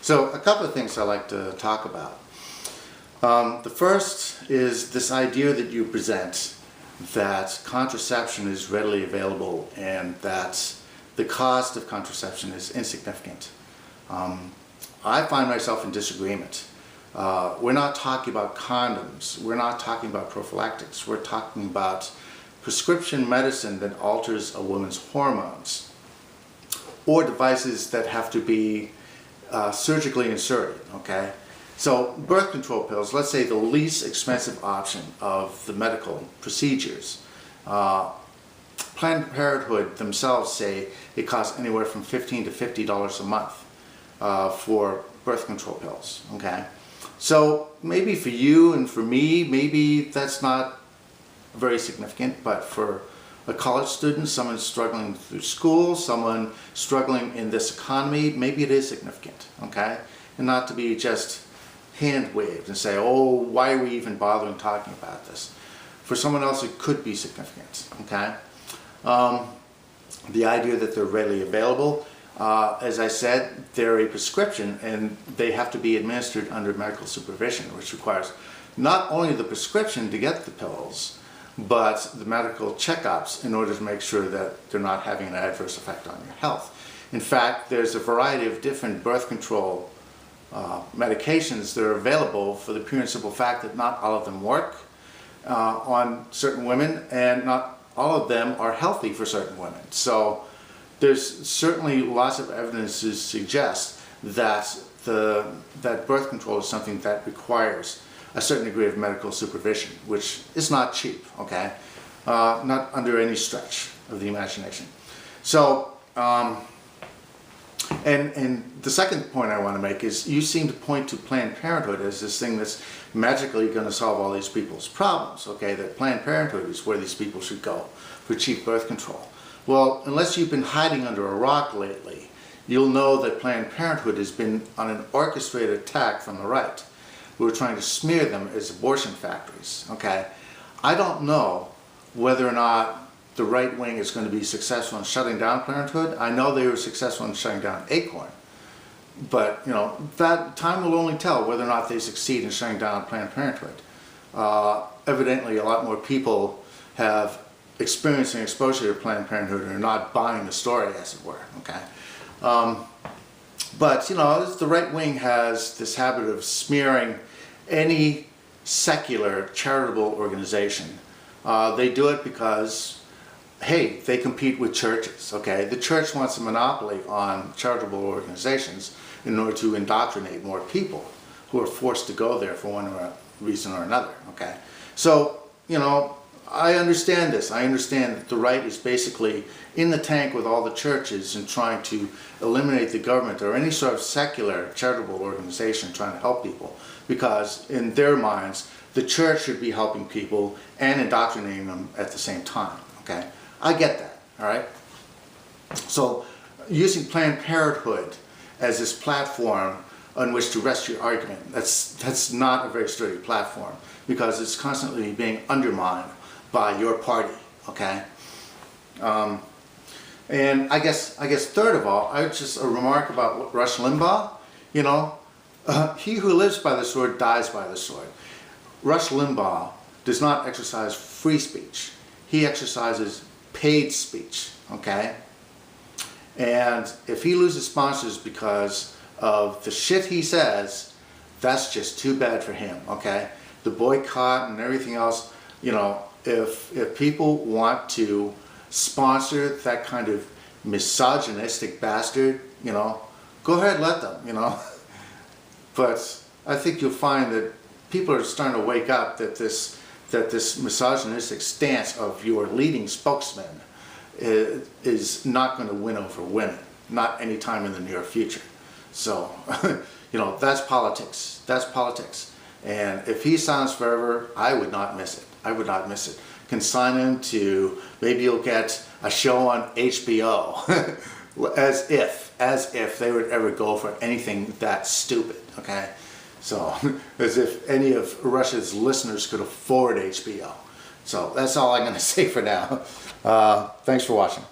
So a couple of things I'd like to talk about. The first is this idea that you present that contraception is readily available and that the cost of contraception is insignificant. I find myself in disagreement. We're not talking about condoms, we're not talking about prophylactics, we're talking about prescription medicine that alters a woman's hormones, or devices that have to be surgically inserted, okay? So birth control pills, let's say the least expensive option of the medical procedures. Planned Parenthood themselves say it costs anywhere from $15 to $50 a month for birth control pills, okay? So maybe for you and for me, maybe that's not very significant, but for a college student, someone struggling through school, someone struggling in this economy, maybe it is significant, okay? And not to be just hand waved and say, oh, why are we even bothering talking about this? For someone else, it could be significant, okay? The idea that they're readily available, as I said, they're a prescription and they have to be administered under medical supervision, which requires not only the prescription to get the pills, but the medical checkups in order to make sure that they're not having an adverse effect on your health. In fact, there's a variety of different birth control medications that are available for the pure and simple fact that not all of them work on certain women and not all of them are healthy for certain women. So there's certainly lots of evidence to suggest that that birth control is something that requires a certain degree of medical supervision, which is not cheap, okay? Not under any stretch of the imagination. So, and the second point I want to make is you seem to point to Planned Parenthood as this thing that's magically going to solve all these people's problems, okay? That Planned Parenthood is where these people should go for cheap birth control. Well, unless you've been hiding under a rock lately, you'll know that Planned Parenthood has been on an orchestrated attack from the right. We're trying to smear them as abortion factories, okay? I don't know whether or not the right wing is going to be successful in shutting down Parenthood. I know they were successful in shutting down Acorn. But, you know, that time will only tell whether or not they succeed in shutting down Planned Parenthood. Evidently, a lot more people have experienced and exposure to Planned Parenthood and are not buying the story, as it were, okay? But, you know, the right wing has this habit of smearing any secular charitable organization. They do it because, hey, they compete with churches, okay? The church wants a monopoly on charitable organizations in order to indoctrinate more people who are forced to go there for one reason or another, okay? So, you know, I understand this. I understand that the right is basically in the tank with all the churches and trying to eliminate the government or any sort of secular charitable organization trying to help people, because in their minds the church should be helping people and indoctrinating them at the same time, okay? I get that, all right? So using Planned Parenthood as this platform on which to rest your argument, that's not a very sturdy platform, because it's constantly being undermined by your party, okay? And I guess third of all, just a remark about Rush Limbaugh. You know, he who lives by the sword dies by the sword. Rush Limbaugh does not exercise free speech. He exercises paid speech, okay? And if he loses sponsors because of the shit he says, that's just too bad for him, okay? The boycott and everything else, you know, if people want to sponsor that kind of misogynistic bastard, you know, go ahead, let them, you know. But I think you'll find that people are starting to wake up that this misogynistic stance of your leading spokesman is not going to win over women, not anytime in the near future. So, you know, that's politics. That's politics. And if he's silenced forever, I would not miss it. I would not miss it. Consign him to, maybe you'll get a show on HBO, as if they would ever go for anything that stupid, okay? So, as if any of Russia's listeners could afford HBO. So that's all I'm going to say for now. Thanks for watching.